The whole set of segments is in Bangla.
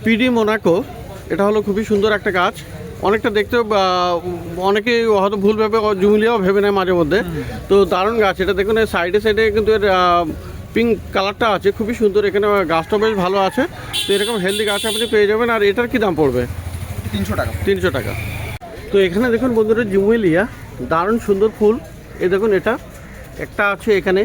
পিডি মোনাকো, এটা হলো খুবই সুন্দর একটা গাছ। অনেকটা দেখতে অনেকে হয়তো ভুলভাবে জুমিলিয়াও ভেবে নেয় মাঝে মধ্যে। তো দারুণ গাছ এটা, দেখুন এই সাইডে সাইডে কিন্তু এর পিঙ্ক কালারটা আছে, খুবই সুন্দর। এখানে গাছটা বেশ ভালো আছে। তো এরকম হেলদি গাছ আপনি পেয়ে যাবেন। আর এটার কি দাম পড়বে? 300 টাকা। 300 টাকা। তো এখানে দেখুন বন্ধুরা জুমিলিয়া, দারুণ সুন্দর ফুল। এই দেখুন এটা একটা আছে এখানে,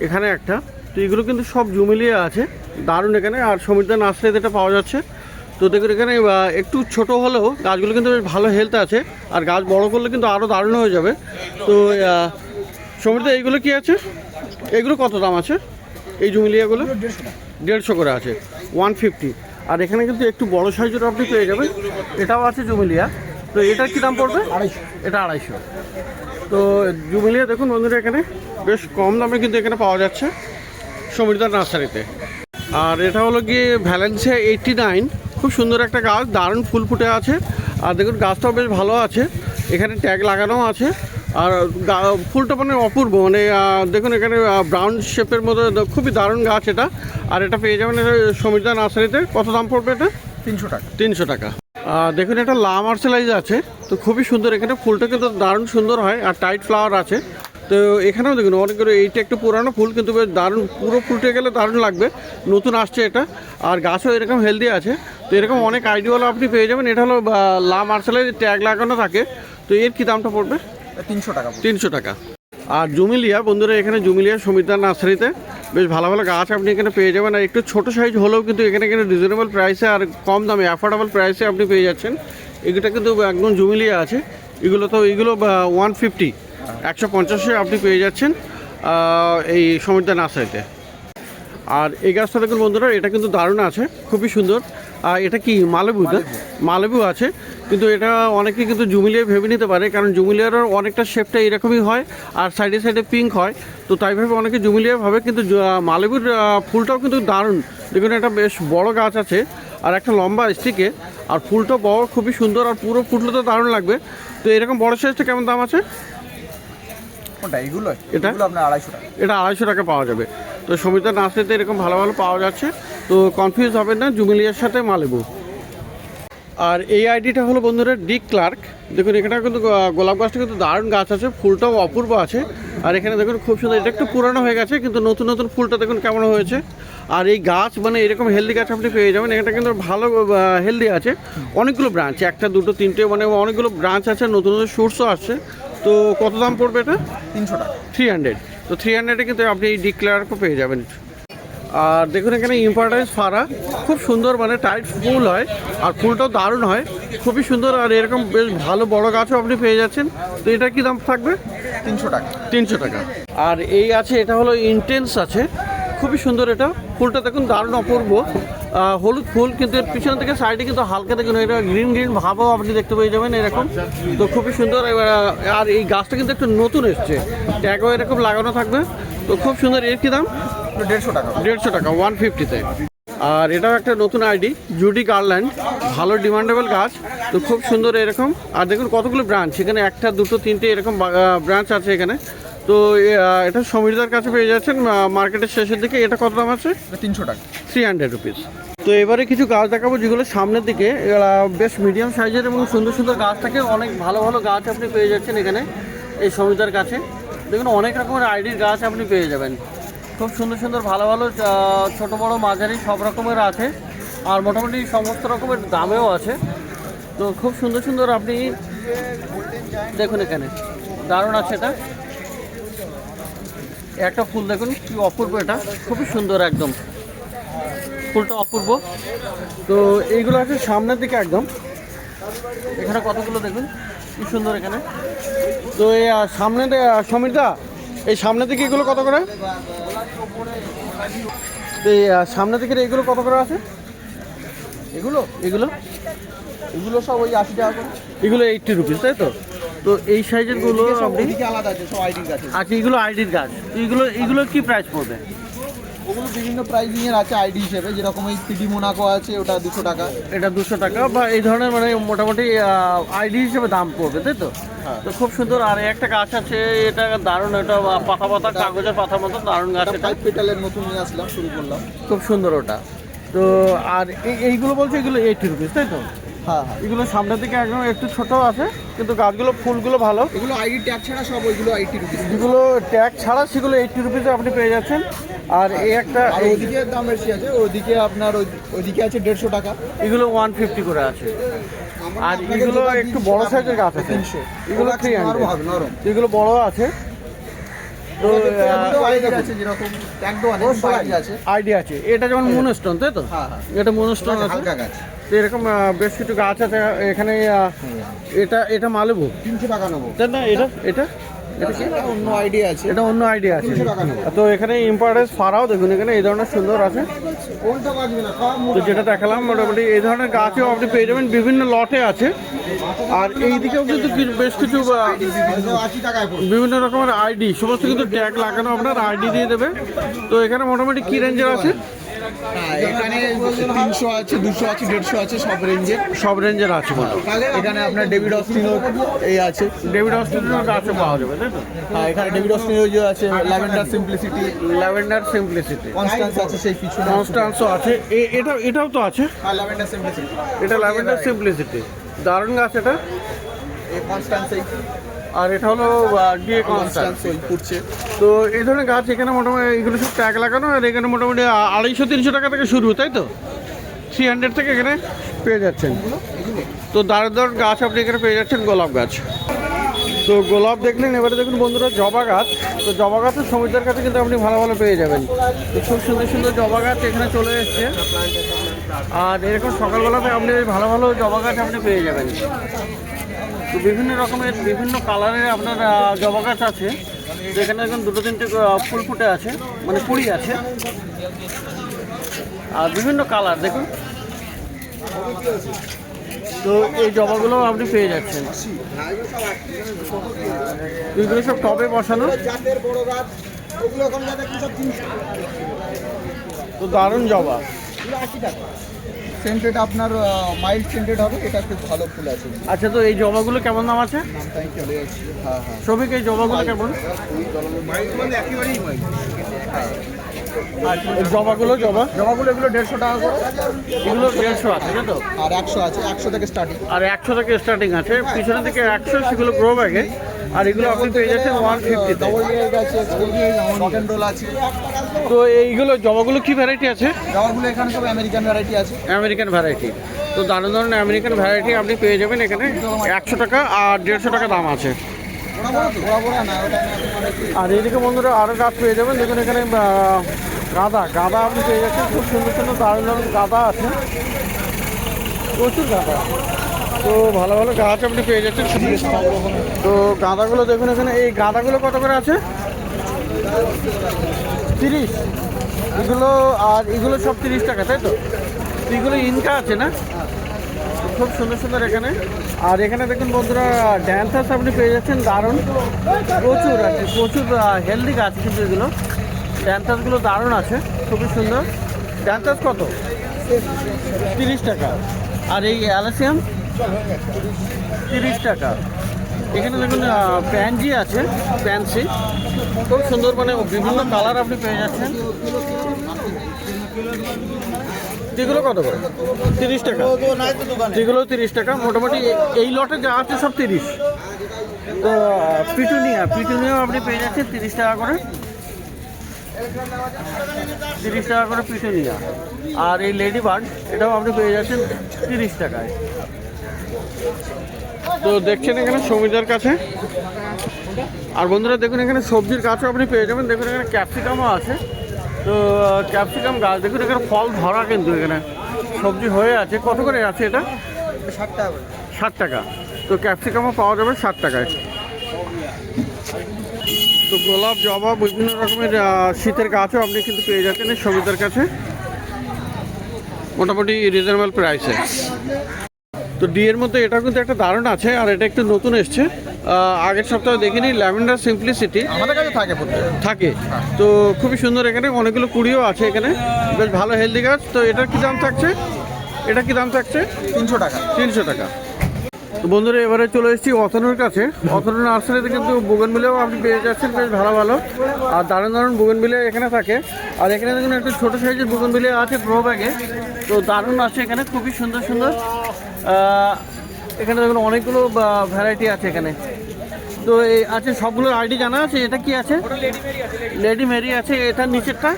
এখানে একটা। তো এগুলো কিন্তু সব জুমিলিয়া আছে, দারুণ এখানে। আর সমৃদ্ধা নার্সারিতে এটা পাওয়া যাচ্ছে। তো দেখুন এখানে একটু ছোট হলেও গাছগুলো কিন্তু বেশ ভালো হেলথ আছে। আর গাছ বড় করলে কিন্তু আরও দারুণ হয়ে যাবে। তো সমৃদ্ধা এইগুলো কি আছে? এগুলো কত দাম আছে এই জুমিলিয়াগুলো? 150 করে আছে, 150। আর এখানে কিন্তু একটু বড় সাইজেরও আপনি পেয়ে যাবেন, এটাও আছে জুমিলিয়া। তো এটার কী দাম পড়বে? 250। এটা 250। তো জুমিলিয়া দেখুন বন্ধুরা এখানে বেশ কম দামে কিন্তু এখানে পাওয়া যাচ্ছে সমৃদ্ধা নার্সারিতে। আর এটা হলো গিয়ে ভ্যালেন্সিয়া 89, খুব সুন্দর একটা গাছ, দারুণ ফুল ফুটে আছে। আর দেখুন গাছটাও বেশ ভালো আছে, এখানে ট্যাগ লাগানো আছে। আর ফুলটা মানে অপূর্ব, মানে দেখুন এখানে ব্রাউন শেপের মধ্যে, খুবই দারুণ গাছ এটা। আর এটা পেয়ে যাবেন সমৃদ্ধা নার্সারিতে। কত দাম পড়বে এটা? 300 টাকা। 300 টাকা। দেখুন এটা লা মার্সেলাইজ আছে, তো খুবই সুন্দর। এখানে ফুলটা কিন্তু দারুণ সুন্দর হয় আর টাইট ফ্লাওয়ার আছে। তো এখানেও দেখুন অনেকগুলো, এইটা একটু পুরানো ফুল কিন্তু বেশ দারুণ, পুরো ফুটে গেলে দারুণ লাগবে। নতুন আসছে এটা, আর গাছও এরকম হেলদি আছে। তো এরকম অনেক আইডিয়াওয়ালা আপনি পেয়ে যাবেন। এটা হলো লা মার্সেলাইজ, ট্যাগ লাগানো থাকে। তো এর কী দামটা পড়বে? 300 টাকা। 300 টাকা। আর জুমিলিয়া বন্ধুরা, এখানে জুমিলিয়া সমৃদ্ধা নার্সারিতে বেশ ভালো ভালো গাছ আপনি এখানে পেয়ে যাবেন। আর একটু ছোটো সাইজ হলেও কিন্তু এখানে রিজনেবল প্রাইসে আর কম দামে অ্যাফোর্ডেবল প্রাইসে আপনি পেয়ে যাচ্ছেন। এগুলো কিন্তু একদম জুমিলিয়া আছে। এগুলো 150, 150-এ আপনি পেয়ে যাচ্ছেন এই সমৃদ্ধা নার্সারিতে। আর এই গাছটা দেখুন বন্ধুরা, এটা কিন্তু দারুণ আছে, খুবই সুন্দর। এটা কি মালেবু? মালেবু আছে, কিন্তু এটা অনেকে কিন্তু জুমিলিয়া ভেবে নিতে পারে, কারণ জুমিলিয়ার অনেকটা শেপটা এরকমই হয় আর সাইডে সাইডে পিঙ্ক হয়। তো তাই ভাবে অনেকে জুমিলিয়া ভাবে, কিন্তু মালেবুর ফুলটাও কিন্তু দারুণ। দেখুন এটা বেশ বড় গাছ আছে আর একটা লম্বা স্টিকে, আর ফুলটা বড়, খুবই সুন্দর। আর পুরো ফুটলে তো দারুণ লাগবে। তো এরকম বড় সাইজটা কেমন দাম আছে? এগুলো এটা আপনার 250 টাকা। এটা 250 টাকা পাওয়া যাবে। তো সমৃদ্ধা নার্সারিতে এরকম ভালো ভালো পাওয়া যাচ্ছে। তো কনফিউজ হবেন না জুমিলিয়ার সাথে মালেবু। আর এই আইডিটা হলো বন্ধুরা ডি ক্লার্ক। দেখুন এখানে কিন্তু গোলাপ গাছটা কিন্তু দারুণ গাছ আছে, ফুলটাও অপূর্ব আছে। আর এখানে দেখুন খুব সুন্দর, এটা একটু পুরানো হয়ে গেছে কিন্তু নতুন নতুন ফুলটা দেখুন কেমন হয়েছে। আর এই গাছ মানে এরকম হেলদি গাছ আপনি পেয়ে যাবেন। এটা কিন্তু ভালো হেলদি আছে, অনেকগুলো ব্রাঞ্চ, একটা দুটো তিনটে মানে অনেকগুলো ব্রাঞ্চ আছে, নতুন নতুন সোর্সও আসছে। তো কত দাম পড়বে এটা? 300 টাকা। 300। তো 300-এ কিন্তু আপনি এই ডি ক্লার্কও পেয়ে যাবেন। আর দেখুন এখানে ইম্পর্টেন্স ফারা, খুব সুন্দর, মানে টাইট ফুল হয় আর ফুলটাও দারুণ হয়, খুবই সুন্দর। আর এরকম বেশ ভালো বড় গাছও আপনি পেয়ে যাচ্ছেন। তো এটা কি দাম থাকবে? 300 টাকা। 300 টাকা। আর এই আছে, এটা হলো ইন্টেন্স আছে, খুবই সুন্দর। এটা ফুলটা দেখুন দারুণ অপূর্ব, হলুদ ফুল, কিন্তু এর পিছন থেকে সাইডে কিন্তু হালকা দেখুন এটা গ্রিন গ্রিন ভাবও আপনি দেখতে পেয়ে যাবেন এরকম। তো খুবই সুন্দর। আর এই গাছটা কিন্তু একটু নতুন এসছে, ট্যাগও এরকম লাগানো থাকবে। তো খুব সুন্দর। এর কি দাম? 150 টাকা। 150 টাকা, 150-তে। আর এটাও একটা নতুন আইডি, জুডি গার্ল্যান্ড, ভালো ডিমান্ডেবল গাছ। তো খুব সুন্দর এরকম। আর দেখুন কতগুলো ব্রাঞ্চ, এখানে একটা দুটো তিনটে এরকম ব্রাঞ্চ আছে এখানে। তো এটা সমৃদ্ধার কাছে পেয়ে যাচ্ছেন মার্কেটের শেষের দিকে। এটা কত দাম আছে? 300 টাকা। 300 রুপিস। তো এবারে কিছু গাছ দেখাবো যেগুলো সামনের দিকে বেশ মিডিয়াম সাইজের এবং সুন্দর সুন্দর গাছ থাকে। অনেক ভালো ভালো গাছ আপনি পেয়ে যাচ্ছেন এখানে এই সমৃদ্ধার কাছে। দেখুন অনেক রকমের আইডির গাছ আপনি পেয়ে যাবেন, খুব সুন্দর সুন্দর ভালো ভালো, ছোট বড় মাঝারি সব রকমের আছে। আর মোটামুটি সমস্ত রকমের দামেও আছে। তো খুব সুন্দর সুন্দর আপনি দেখুন এখানে দারুণ আছে। এটা একটা ফুল দেখুন কি অপূর্ব, এটা খুবই সুন্দর, একদম ফুলটা অপূর্ব। তো এইগুলো আছে সামনের দিকে একদম, এখানে কতগুলো দেখুন কি সুন্দর এখানে। তো এই সামনে সমৃদ্ধা, এই সামনের দিকে এগুলো কত করে? এই সামনের দিকে এইগুলো কত করে আছে? এগুলো এগুলো এগুলো সব ওই 80 টাকা করে। এগুলো 80 রুপিস, তাই তো? তো এই সাইজের গুলো আপনি এদিকে আলাদা আছে, সব আইডির গাছ আছে। আচ্ছা, এগুলো আইডির গাছ। এগুলো কি প্রাইস পড়বে? ওগুলো বিভিন্ন প্রাইজিং এর আছে আইডি হিসেবে, যেরকম এই পিডি মোনাকো আছে, ওটা 200 টাকা। এটা 200 টাকা বা এই ধরনের, মানে মোটামুটি আইডি হিসেবে দাম পড়বে, তাই তো? তো খুব সুন্দর। আর একটা গাছ আছে, এটা দারুণ, এটা পাতা পাতা কাগজের পাতার মতো দারুণ গাছ। এটা 5 পেটালের নতুন নিয়ে আসলাম, শুরু করলাম। খুব সুন্দর ওটা। তো আর এইগুলো বলছে এগুলো 80 রুপিস, তাই তো? হ্যাঁ হ্যাঁ, এগুলো সামনের দিকে একদম একটু ছোট আছে, কিন্তু গাছগুলো ফুলগুলো ভালো। এগুলো আইডি ট্যাগ ছাড়া সব ওইগুলো 80 রুপিস। যেগুলো ট্যাগ ছাড়া সেগুলো 80 রুপিসে আপনি পেয়ে যাচ্ছেন। আর এই একটা আর ওইদিকে দাম বেশি আছে, ওইদিকে আপনার ওইদিকে আছে 150 টাকা। এগুলো 150 করে আছে। আর এগুলো একটু বড় সাইজের গাছ আছে, 300। এগুলো 300। হবে নরম। এগুলো বড় আছে। তো আইডি আছে যেরকম ট্যাগ দো আছে। আইডিয়া আছে, এটা যেমন মনস্টোন, তাই তো? হ্যাঁ হ্যাঁ, এটা মনস্টোন আছে। হালকা গাছ। তো এরকম বেশ কিছু গাছ আছে এখানে। এটা মালভোগ 300 টাকা নেবো। তাই না? এটা এটা এটা কি? এটা অন্য আইডিয়া আছে। এটা অন্য আইডিয়া আছে। 300 টাকা নেবো। তো এখানে ইম্পর্টেন্স ফারাও দেখুন, এখানে এই ধরনের সুন্দর আছে। কোনটা বাজবে না সব তো যেটা দেখালাম মোটামুটি এই ধরনের গাছও আপনি পেয়ে যাবেন, বিভিন্ন লটে আছে। আর এই দিকেও কিন্তু বেশ কিছু 80 টাকায় পড়বে। বিভিন্ন রকমের আইডি, সমস্ত কিন্তু ট্যাগ লাগানো, আপনার আইডি দিয়ে দেবে। তো এখানে মোটামুটি কি রেঞ্জের আছে? হ্যাঁ, এখানে 300 আছে, 200 আছে, 150 আছে, সব রেঞ্জের। সব রেঞ্জের আছে মোটামুটি। এখানে আপনার ডেভিড অস্টিনো এই আছে। ডেভিড অস্ট্রেলিয়ার গাছও পাওয়া যাবে, তাই তো? হ্যাঁ, এখানে ডেভিড অস্টিনো যে আছে, ল্যাভেন্ডার সিম্পলিসিটি, ল্যাভেন্ডার সিম্পলিসিটি, কনস্ট্যান্স আছে সেই পিছনে। কনস্টান্সও আছে। এটাও তো আছে। হ্যাঁ, ল্যাভেন্ডার সিম্পলিসিটি। এটা ল্যাভেন্ডার সিম্পলিসিটি, দারুণ গাছ এটা। এই কনস্ট্যান্স এই আর এটা হলো ডিএ কনস্ট্যান্স। কনস্ট্যান্স ওই ফুটছে। তো এই ধরনের গাছ এখানে মোটামুটি এগুলো সব ট্যাগ লাগানো। আর এখানে মোটামুটি 250-300 টাকা থেকে শুরু, তাই তো? 300 থেকে এখানে পেয়ে যাচ্ছেন। তো দারুণ দারুণ গাছ আপনি এখানে পেয়ে যাচ্ছেন, গোলাপ গাছ। তো গোলাপ দেখলেন, এবারে দেখুন বন্ধুরা জবা গাছ। তো জবা গাছের সমিতার কাছে কিন্তু আপনি ভালো ভালো পেয়ে যাবেন। তো খুব সুন্দর সুন্দর জবা গাছ এখানে চলে এসছে। আর এরকম সকালবেলাতে আপনি ভালো ভালো জবা গাছ আপনি পেয়ে যাবেন। তো বিভিন্ন রকমের বিভিন্ন কালারের আপনার জবা গাছ আছে। যেখানে এখন 2-3টে ফুল ফুটে আছে, মানে কুড়ি আছে। আর বিভিন্ন কালার দেখুন। তো এই জবাগুলো আপনি পেয়ে যাচ্ছেন। এগুলো সব টবে বসানো। জাতের বড় গাছ ওগুলো এখন যাতে কি সব 300। তো দারুণ জবা। 80 টাকা। সেন্টেড আপনার মাইল্ড সেন্টেড হবে, এটা খুব ভালো ফুল আছে। আচ্ছা, তো এই জবাগুলো কেমন দাম আছে? নামটাই চলে যাচ্ছে। হ্যাঁ হ্যাঁ, সবিক এই জবাগুলো কেমন? মাইল্ড মানে একেবারেই মাইল্ড। জবাগুলো জবাগুলো এগুলো 150 টাকা করে। এগুলো 150 আছে, তাই তো? আর 100 আছে, 100 থেকে স্টার্টিং। আর 100 থেকে স্টার্টিং আছে, পিছনের দিকে 100, সেগুলো গ্রো ব্যাগে। আর এগুলো আপনি পেয়ে যাচ্ছেন 150 তে। ডবল লেয়ার আছে, রক এন্ড রোল আছে। তো এইগুলো জবাগুলো কি ভ্যারাইটি আছে? জবাগুলো এখানে সব আমেরিকান ভ্যারাইটি আছে। American variety. তো দারুণ দারুণ আমেরিকান ভ্যারাইটি আপনি পেয়ে যাবেন এখানে। 100 টাকা আর 150 টাকা দাম আছে। বড় না ওটা না। আর এইদিকে বন্ধুরা আরও গাছ পেয়ে যাবেন। দেখুন এখানে গাঁদা আপনি পেয়ে যাচ্ছেন। খুব সুন্দর সুন্দর দারুণ দারুণ গাঁদা আছে, প্রচুর গাঁদা। তো ভালো ভালো গাছ আপনি পেয়ে যাচ্ছেন। তো গাঁদাগুলো দেখুন এখানে। এই গাঁদাগুলো কত করে আছে? 30 এগুলো। আর এগুলো সব 30 টাকা, তাই তো? এগুলো ইনকা আছে না? খুব সুন্দর সুন্দর এখানে। আর এখানে দেখুন বন্ধুরা ড্যান্সার্স আপনি পেয়ে যাচ্ছেন, দারুণ প্রচুর আর কি, প্রচুর হেলদি গাছ কিন্তু এগুলো। ড্যান্সার্সগুলো দারুণ আছে, খুবই সুন্দর। ড্যান্সার্স কত? 30 টাকা। আর এই অ্যালাসিয়াম 30 টাকা। এখানে দেখুন প্যানজি আছে, প্যান্সি খুব সুন্দর, মানে বিভিন্ন কালার আপনি পেয়ে যাচ্ছেন। যেগুলো কত করে? 30 টাকা। যেগুলো 30 টাকা মোটামুটি। এই লটে যা আছে সব 30। তো পিটুনিয়াও আপনি পেয়ে যাচ্ছেন 30 টাকা করে। 30 টাকা করে পিটুনিয়া। আর এই লেডি বার্ড এটাও আপনি পেয়ে যাচ্ছেন 30 টাকায়। তো দেখছেন এখানে সমিতার কাছে। আর বন্ধুরা দেখুন এখানে সবজির গাছও আপনি পেয়ে যাবেন। দেখুন এখানে ক্যাপসিকামও আছে। তো ক্যাপসিকাম গাছ দেখুন এখানে ফল ধরা, কিন্তু এখানে সবজি হয়ে আছে। কত করে আছে এটা? 60 টাকা। 60 টাকা। তো ক্যাপসিকামও পাওয়া যাবে 60 টাকায়। তো গোলাপ, জবা, বিভিন্ন রকমের শীতের গাছও আপনি কিন্তু পেয়ে যাচ্ছেন এই সমিতার কাছে, মোটামুটি রিজনেবল প্রাইসে। তো ডিএর মধ্যে এটাও কিন্তু একটা দারুণ আছে। আর এটা একটু নতুন এসছে, আগের সপ্তাহে দেখিনি। ল্যাভেন্ডার সিম্পলিসিটি আমাদের কাছে থাকে। তো খুবই সুন্দর, এখানে অনেকগুলো কুড়িও আছে এখানে, বেশ ভালো হেলদি গাছ। তো এটার কি দাম থাকছে? 300 টাকা। 300 টাকা। তো বন্ধুরা এবারে চলে এসেছি অতনুর কাছে। অতনু নার্সারিতে কিন্তু বুগেনভিলিয়াও আপনি পেয়ে যাচ্ছেন বেশ ভালো ভালো, আর দারুণ দারুণ বুগেনভিলিয়া এখানে থাকে। আর এখানে দেখুন একটা ছোটো সাইজের বুগেনভিলিয়া আছে গ্রো ব্যাগে, তো দারুণ আছে এখানে, খুবই সুন্দর সুন্দর। এখানে দেখুন অনেকগুলো ভ্যারাইটি আছে এখানে। তো এই আছে সবগুলোর আইডি জানা আছে। এটা কি আছে? লেডি মেরি আছে। এটার নিচেরটা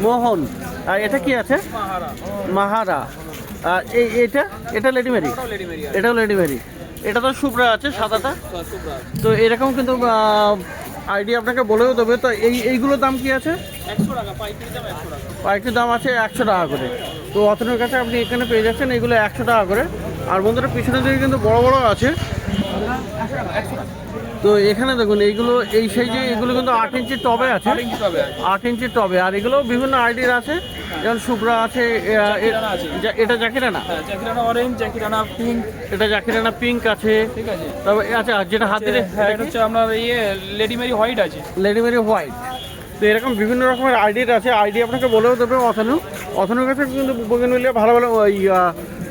মোহন। আর এটা কি আছে? মাহারা। আর এটা লেডি মেরি, এটাও লেডি মেরি। এটা তো শুভ্রা আছে সাদাটা। তো এরকম কিন্তু আইডি আপনাকে বলেও দেবে। তো এইগুলোর দাম কি আছে? 100 টাকা পাইকারি দাম আছে 100 টাকা করে। তো অতনের কাছে আপনি এখানে পেয়ে যাচ্ছেন এগুলো 100 টাকা করে। আর বন্ধুরা পিছনের দিকে কিন্তু বড় বড় আছে। তো এখানে দেখুন এইগুলো এই সাইজে, এগুলো কিন্তু 8 ইঞ্চির টবে আছে, 8 ইঞ্চির টবে। আর এগুলো বিভিন্ন আইডির আছে, যেমন শুভ্রা আছে। এটা জাকিরানা, জাকিরানা অরেঞ্জ, জাকিরানা পিঙ্ক, এটা জাকিরানা পিঙ্ক আছে, ঠিক আছে। তবে আচ্ছা যেটা হাতে হ্যাঁ, এটা হচ্ছে আপনার লেডি মেরি হোয়াইট আছে। Lady Mary White. তো এরকম বিভিন্ন রকমের আইডির আছে। আইডি আপনাকে বলেও দেবে অথনুর কাছে কিন্তু বুগেনভিলিয়া ভালো ভালো ওই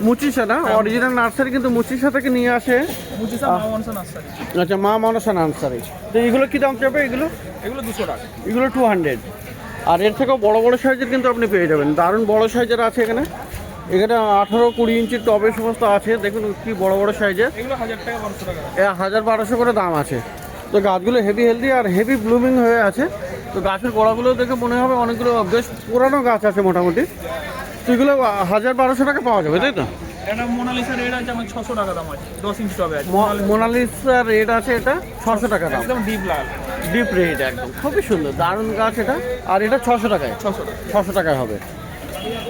মুচিসা না, অরিজিনাল নার্সারি কিন্তু মুচিসা থেকে নিয়ে আসে। মুচিসা মা মনসা নার্সারি। আচ্ছা, মা মনসা নার্সারি। তো এগুলো কি দাম চাবে? এগুলো 200 টাকা। এগুলো 200। আর এর থেকেও বড় বড় সাইজের কিন্তু আপনি পেয়ে যাবেন, দারুণ বড় সাইজের আছে এখানে। এখানে 18-20 ইঞ্চির টবে সমস্ত আছে, দেখুন কি বড় বড় সাইজের। এগুলো 1000 টাকা 1200 টাকা। 1000-1200 করে দাম আছে। তো গাছগুলো হেভি হেলদি আর হেভি ব্লুমিং হয়ে আছে। তো গাছের গোড়াগুলো দেখে মনে হবে অনেকগুলো বেশ পুরানো গাছ আছে মোটামুটি। তো এগুলো 1000-1200 টাকা পাওয়া যাবে, তাই তো? এটা মোনালিসা রেড আছে আমার 600 টাকা দাম আছে, 10 ইঞ্চি টবে আছে। মোনালিসা রেড আছে, এটা 600 টাকা দাম, একদম ডিপ লাল, ডিপ রেড একদম, খুবই সুন্দর দারুণ গাছ এটা। আর এটা 600 টাকায়, 600 টাকায় হবে।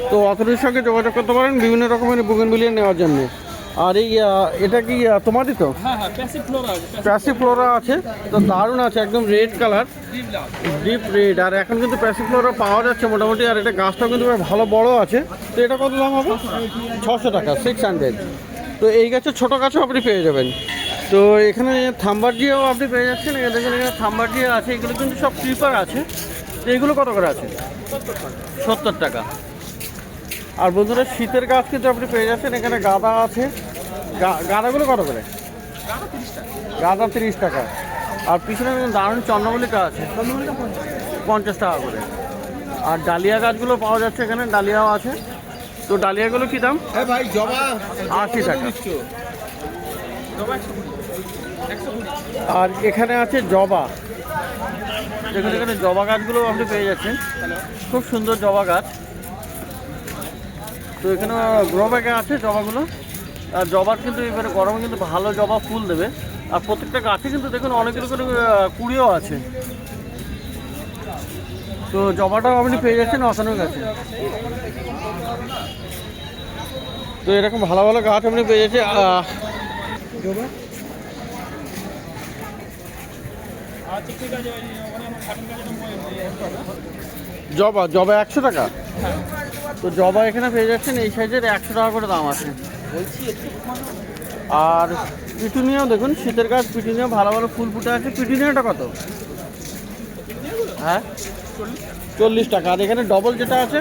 তো অথরিটির সঙ্গে যোগাযোগ করতে পারেন বিভিন্ন রকমের বুগেনভিলিয়া নেওয়ার জন্য। আর এটা কি তোমারই তো? হ্যাঁ হ্যাঁ, প্যাসিভ ফ্লোরা আছে, প্যাসিভ ফ্লোরা আছে। তো দারুণ আছে, একদম রেড কালার, ডিপ লাল, ডিপ রেড। আর এখন কিন্তু প্যাসিভ ফ্লোরা পাওয়া যাচ্ছে মোটামুটি। আর এটা গাছটাও কিন্তু বেশ ভালো বড় আছে। তো এটা কত দাম হবে? 600 টাকা, 600। তো এই গাছের ছোটো গাছও আপনি পেয়ে যাবেন। তো এখানে থাম্বারজিয়াও আপনি পেয়ে যাচ্ছেন। দেখুন এখানে থাম্বারজিয়া আছে, এগুলো কিন্তু সব ক্রিপার আছে। তো এগুলো কত করে আছে? 70 টাকা। আর বন্ধুরা শীতের গাছ কিন্তু আপনি পেয়ে যাচ্ছেন। এখানে গাঁদা আছে, গাঁদাগুলো কত করে? গাঁদা 30 টাকা। আর পিছনে দারুণ চন্দ্রমল্লিকা আছে, 50 টাকা করে। আর ডালিয়া গাছগুলো পাওয়া যাচ্ছে এখানে, ডালিয়াও আছে। তো ডালিয়াগুলো কি দাম? ভাই জবা 80 টাকা। আর এখানে আছে জবা, দেখুন এখানে জবা গাছগুলো আপনি পেয়ে যাচ্ছেন, খুব সুন্দর জবা গাছ। তো এখানে গ্রো ব্যাগে আছে জবাগুলো। আর জবার কিন্তু এবারে গরমে কিন্তু ভালো জবা ফুল দেবে। আর প্রত্যেকটা গাছে কিন্তু দেখুন অনেকগুলো করে কুড়িও আছে। তো জবাটাও আপনি পেয়ে যাচ্ছেন অসানোর কাছে। তো এরকম ভালো ভালো গাছ আপনি পেয়ে যাচ্ছেন। জবা 100 টাকা। তো জবা এখানে পেয়ে যাচ্ছেন এই সাইজের 100 টাকা করে দাম আছে। আর পিটুনিয়াও দেখুন, শীতের গাছ পিটুনিয়া ভালো ভালো ফুল ফুটে আছে। পিটুনিয়াটা কত? হ্যাঁ 40 টাকা। আর এখানে ডবল যেটা আছে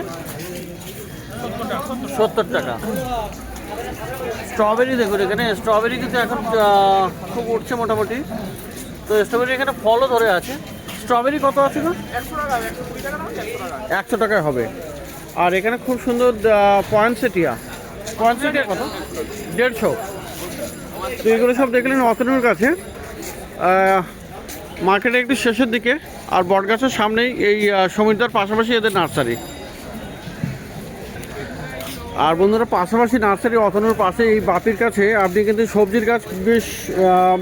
70 টাকা। স্ট্রবেরি দেখুন, এখানে স্ট্রবেরি কিন্তু এখন খুব উঠছে মোটামুটি। তো স্ট্রবেরি এখানে ফলও ধরে আছে। স্ট্রবেরি কত আছে গো? 100 টাকায় হবে। আর এখানে খুব সুন্দর পয়েন্টসেটিয়া কত? 150। তো এগুলো সব দেখলেন অতনুর কাছে। মার্কেটে একটু শেষের দিকে, আর বটগাছের সামনেই এই সমীরদার পাশাপাশি এদের নার্সারি। আর বন্ধুরা পাশাপাশি নার্সারি অতনুর পাশে এই বাপির কাছে আপনি কিন্তু সবজির গাছ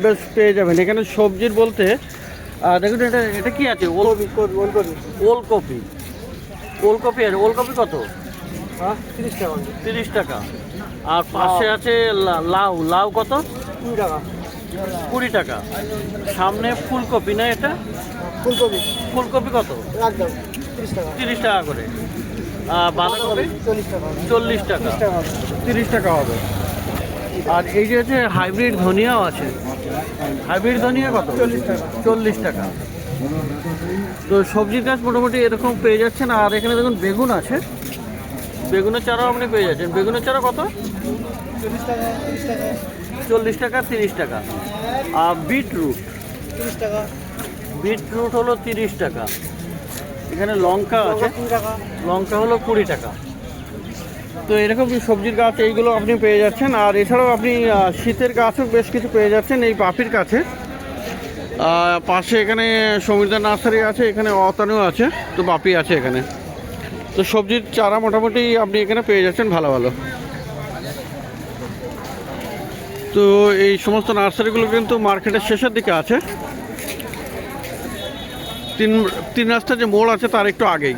বেশ পেয়ে যাবেন। এখানে সবজির বলতে দেখুন এটা কি আছে? ওলকপি। ওলকপি আছে। ওলকপি কত? 30 টাকা। আর পাশে আছে লাউ কত? 20 টাকা। সামনে ফুলকপি না, এটা ফুলকপি কত? 30 টাকা করে। বাঁধাকপি 40 টাকা, 30 টাকা হবে। আর এই যে আছে হাইব্রিড ধনিয়াও আছে। হাইব্রিড ধনিয়া কত? 40 টাকা। তো সবজির গাছ মোটামুটি এরকম পেয়ে যাচ্ছেন। আর এখানে দেখুন বেগুন আছে, বেগুনের চারাও আপনি পেয়ে যাচ্ছেন। বেগুনের চারা কত? 40 টাকা 30 টাকা। আর বিটরুট বিটরুট হলো 30 টাকা। এখানে লঙ্কা আছে, লঙ্কা হলো 20 টাকা। তো এরকম সবজির গাছ এইগুলো আপনি পেয়ে যাচ্ছেন। আর এছাড়াও আপনি শীতের গাছও বেশ কিছু পেয়ে যাচ্ছেন এই বাপির কাছে। পাশে এখানে সমীরদা নার্সারি আছে, এখানে অতানু আছে, তো বাপি আছে এখানে। তো সবজির চারা মোটামুটি আপনি এখানে পেয়ে যাচ্ছেন ভালো ভালো। তো এই সমস্ত নার্সারিগুলো কিন্তু মার্কেটের শেষের দিকে আছে, তিন রাস্তা যে মোড় আছে তার একটু আগেই।